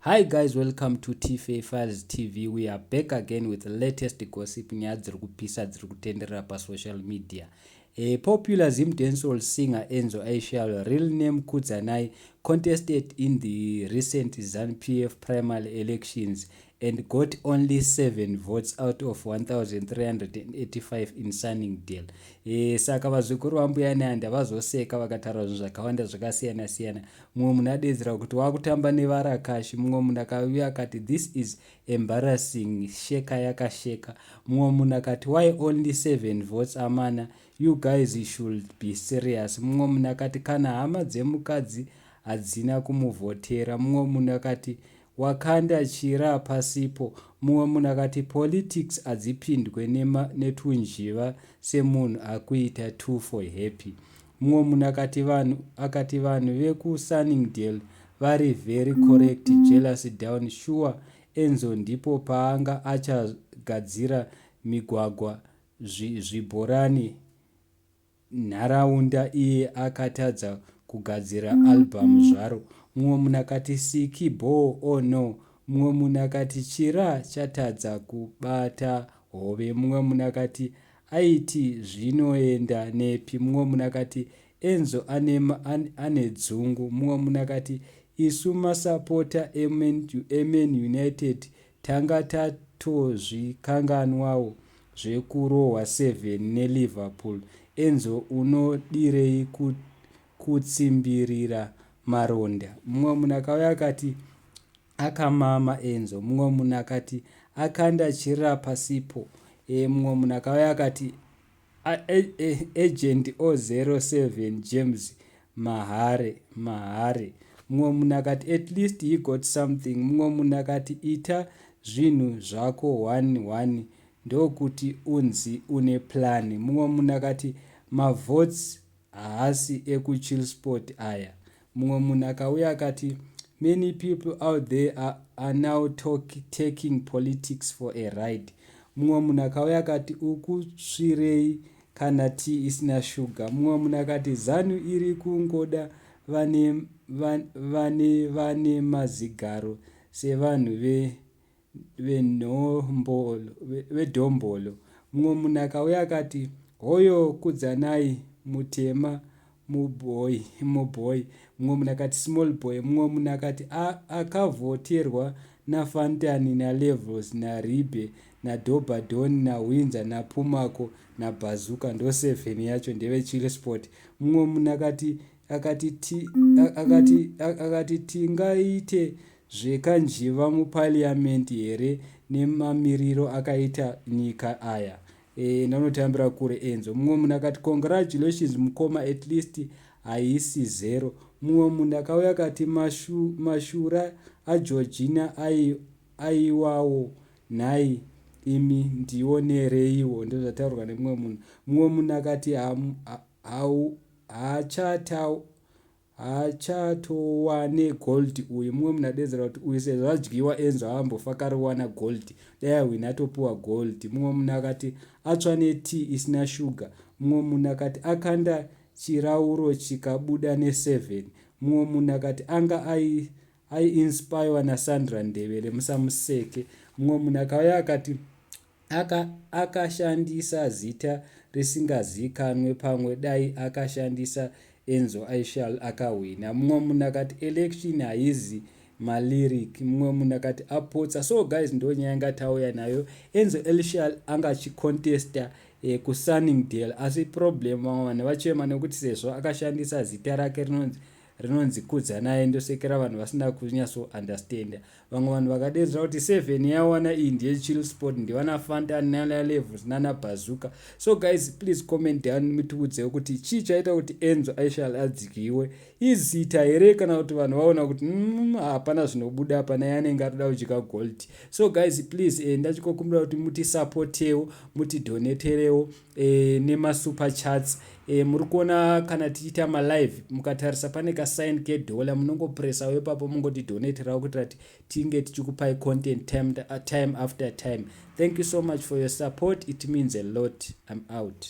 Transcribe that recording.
Hi guys, welcome to TFA Files TV. We are back again with the latest gossip nyaya dziri kupisa dziri kutenderera pasocial media. A popular dancehall singer Enzo Ishall, real name Kudzanai, contested in the recent Zanupf primary elections and got only 7 votes out of 1,385 in Sunningdale. Saka vazukuru vambuyani handavazoseka vakataura zvinhu zvakawanda zvakasiyana siyana. Mumwe munhu adedzera kuti wakutamba nevarakashi, mumwe munhu akauya akati this is embarrassing, sheka yakasheka. Mumwe munhu akati why only 7 votes amana, you guys should be serious. Mumwe munhu akati kana hama dzemukadzi hadzina kumuvhotera. Mumwe munhu akati wakanda chira pasipo. Mumwe munhu akati politics hadzipindwe netunjiva semunhu akuita too for happy. Mumwe munhu akati vanhu vekuSunningdale vari very correct, jealous down sure. Enzo ndipo paanga achagadzira migwagwa, zvibhorani, nharaunda iye akatadza kugadzira album zvaro. Mumwe munhu akati siki bo oh no. Mumwe munhu akati chira chatadza kubata hove. Mumwe munhu akati aiti zvinoenda nepi. Mumwe munhu akati Enzo ane dzungu. Mumwe munhu akati isu masapota eMan United tanga tatozvikanganwawo zvekurohwa 7 neLiverpool. Enzo unodirei kutsimbirira maronda. Mumwe munhu akauya akati akamama Enzo. Mumwe munhu akati akanda chira pasipo. Mumwe munhu akauya akati agent 007 James mahare. Mumwe munhu akati at least he got something. Mumwe munhu akati ita zvinhu zvako 1-1 ndokuti unzi une plan. Mumwe munhu akati mavotes haasi ekuchill sport aya. Mumwe munhu akauya akati many people out there are now taking politics for a ride. Mumwe munhu akauya akati ukusvirei kana tea isina sugar. Mumwe munhu akati zanu iri kungoda vane mazigaro sevanhu vedombolo. Mumwe munhu akauya akati hoyo Kudzanai mutema muboy. Mumwe munhu akati small boy. Mumwe munhu akati akavhoterwa naFantani naLevels naRibe naDobadon naWindsor naPumaco naBazuka ndo 7 yacho ndevechill sport. Mumwe munhu akati tingaite zvekanjiva mupariamendi here nemamiriro akaita nyika aya. Ndanotambira kure Enzo. Mumwe munhu akati congratulations mukoma, at least haisi 0. Mumwe munhu akauya akati mashura aGeorgina aiwawo nhai imi ndionereiwo. Ndozvataurwa nemumwe munhu. Mumwe munhu akati haachatowane gold uyu. Mumwe munhu adedzera kuti uyu sezvo adyiwa Enzo haambofakariwana gold, dai awina atopiwa gold. Mumwe munhu akati atsva netea isina sugar. Mumwe munhu akati akanda chirauro chikabuda ne7. Mumwe munhu akati anga aiinspirewa naSandra Ndebele musamuseke. Mumwe munhu akauya akati akashandisa zita risingazikanwe pamwe dai akashandisa Enzo Ishall akahwina. Mumwe munhu akati election haizi malyric. Mumwe munhu akati apotsa. So guys, ndo nyaya ngatauya nayo. Enzo Ishall anga chicontesta kuSunningdale, asi problem vanhu vachema nekuti sezvo akashandisa zita rake rinonzi Kudzanai ndosekera vanhu vasina kunyatso understand. Vamwe vanhu vakadedzera kuti 7 yawana iyi ndiyechill sport, ndivana Fantani naLevels nanaBazuka. So guys, please comment down mutiudze kuti chii chaita kuti Enzo Ishall adzikiwe. Izita here kana kuti vanhu vaona kuti hapana zvinobuda apa naye anenge atoda kudya gold. So guys, please ndachikokumbira kuti mutisapotewo, mutidoneterewo nemasuper chats. Muri kuona kana tichiita malive mukatarisa pane kasign keDollar munongopressa ipapo mungotidoneterawo kuitira kuti tinge tichikupai content time after time. Thank you so much for your support. It means a lot. I'm out.